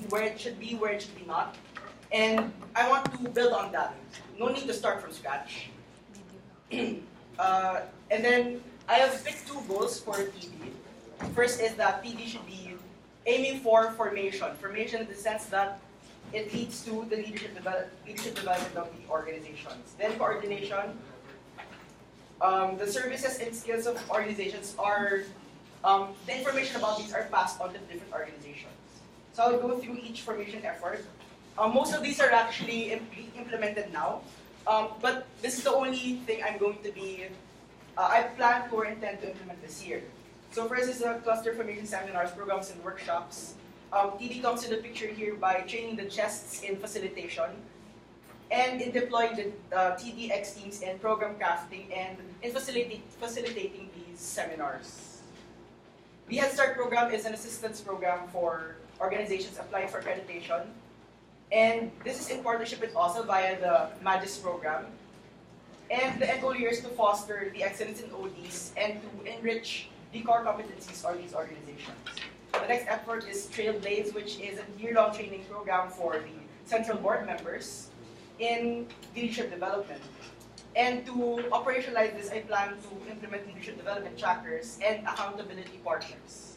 where it should be not. And I want to build on that. No need to start from scratch. And then I have picked two goals for TD. First is that TD should be aiming for formation. Formation in the sense that it leads to the leadership development of the organizations. Then coordination. The services and skills of organizations are, the information about these are passed on to different organizations. So I'll go through each formation effort. Most of these are actually implemented now, but this is the only thing I'm going to be, I plan to or intend to implement this year. So first is the cluster formation seminars, programs, and workshops. TD comes in the picture here by training the chests in facilitation, and in deploying the TDX teams in program crafting and in facilitating these seminars. The Head Start program is an assistance program for organizations applying for accreditation. And this is in partnership with OSA via the MAGIS program. And the end goal here is to foster the excellence in ODs and to enrich the core competencies of these organizations. The next effort is Trailblaze, which is a year-long training program for the central board members in leadership development. And to operationalize this, I plan to implement leadership development trackers and accountability partners.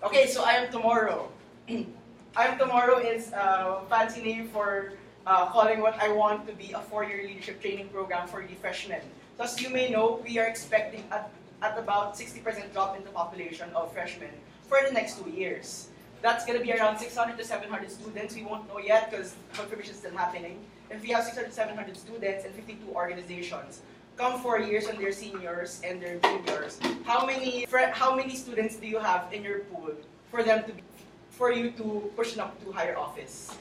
Okay, so I Am Tomorrow. I Am Tomorrow is a fancy name for calling what I want to be a 4-year leadership training program for the freshmen. So as you may know, we are expecting at about 60% drop in the population of freshmen for the next 2 years. That's going to be around 600 to 700 students. We won't know yet because confirmation is still happening. If we have 600 to 700 students and 52 organizations, come 4 years and their seniors and their juniors, how many students do you have in your pool for you to push them up to higher office?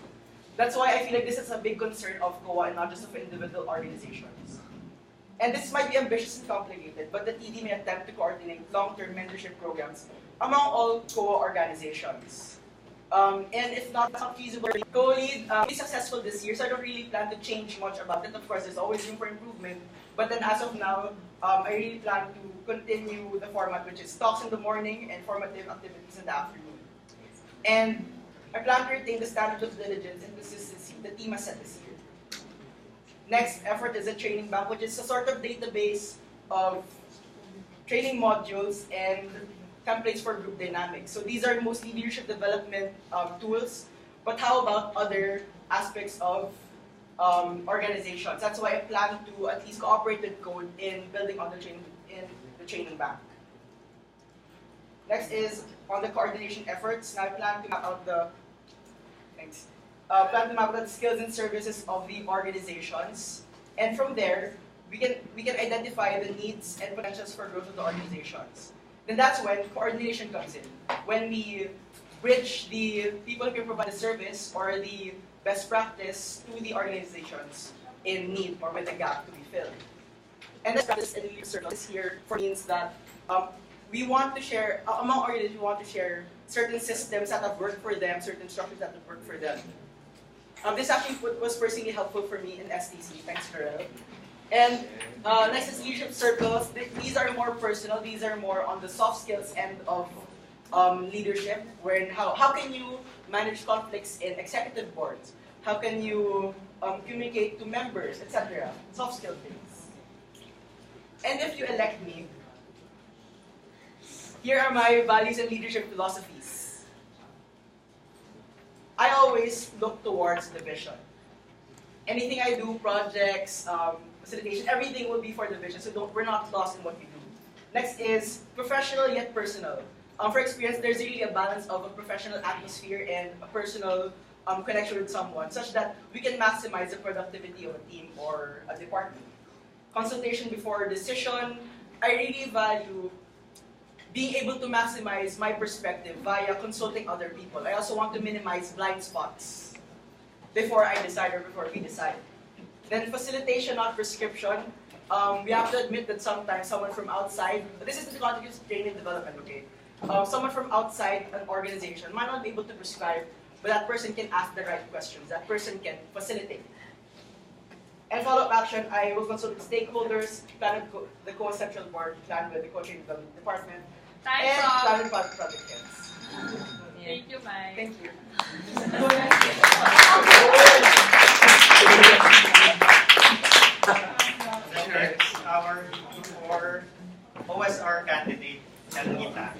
That's why I feel like this is a big concern of COA and not just of individual organizations. And this might be ambitious and complicated, but the TD may attempt to coordinate long-term mentorship programs among all COA organizations. And if not feasible, co-lead is successful this year, so I don't really plan to change much about it. Of course, there's always room for improvement, but then as of now, I really plan to continue the format, which is talks in the morning and formative activities in the afternoon. And I plan to retain the standard of diligence and consistency the team has set this year. Next effort is a training bank, which is a sort of database of training modules and templates for group dynamics. So these are mostly leadership development tools, but how about other aspects of organizations? That's why I plan to at least cooperate with Code in building on the training bank. Next is on the coordination efforts. Now I plan to map out the skills and services of the organizations, and from there we can identify the needs and potentials for growth of the organizations. Then that's when coordination comes in. When we bridge the people who can provide the service or the best practice to the organizations in need or with a gap to be filled. And this practice and leadership circles here means that we want to share, among organizations, we want to share certain systems that have worked for them, certain structures that have worked for them. This actually was personally helpful for me in STC, thanks Karel. And next is leadership circles. These are more personal, these are more on the soft skills end of leadership, wherein how can you manage conflicts in executive boards? How can you communicate to members, etc. Soft skill things. And if you elect me, here are my values and leadership philosophies. I always look towards the vision. Anything I do, projects, facilitation, everything will be for the vision, so we're not lost in what we do. Next is professional yet personal. For experience, there's really a balance of a professional atmosphere and a personal connection with someone, such that we can maximize the productivity of a team or a department. Consultation before decision. I really value being able to maximize my perspective via consulting other people. I also want to minimize blind spots before I decide or before we decide. Then facilitation, not prescription. We have to admit that sometimes someone from outside, this is the context of training development, okay? Someone from outside an organization might not be able to prescribe, but that person can ask the right questions. That person can facilitate. And follow-up action, I will consult with stakeholders, plan with the co-central board, plan with the co-training development department, and plan with project heads. Thank you, Mike. Thank you. Next, our for OSR candidate, Elmita.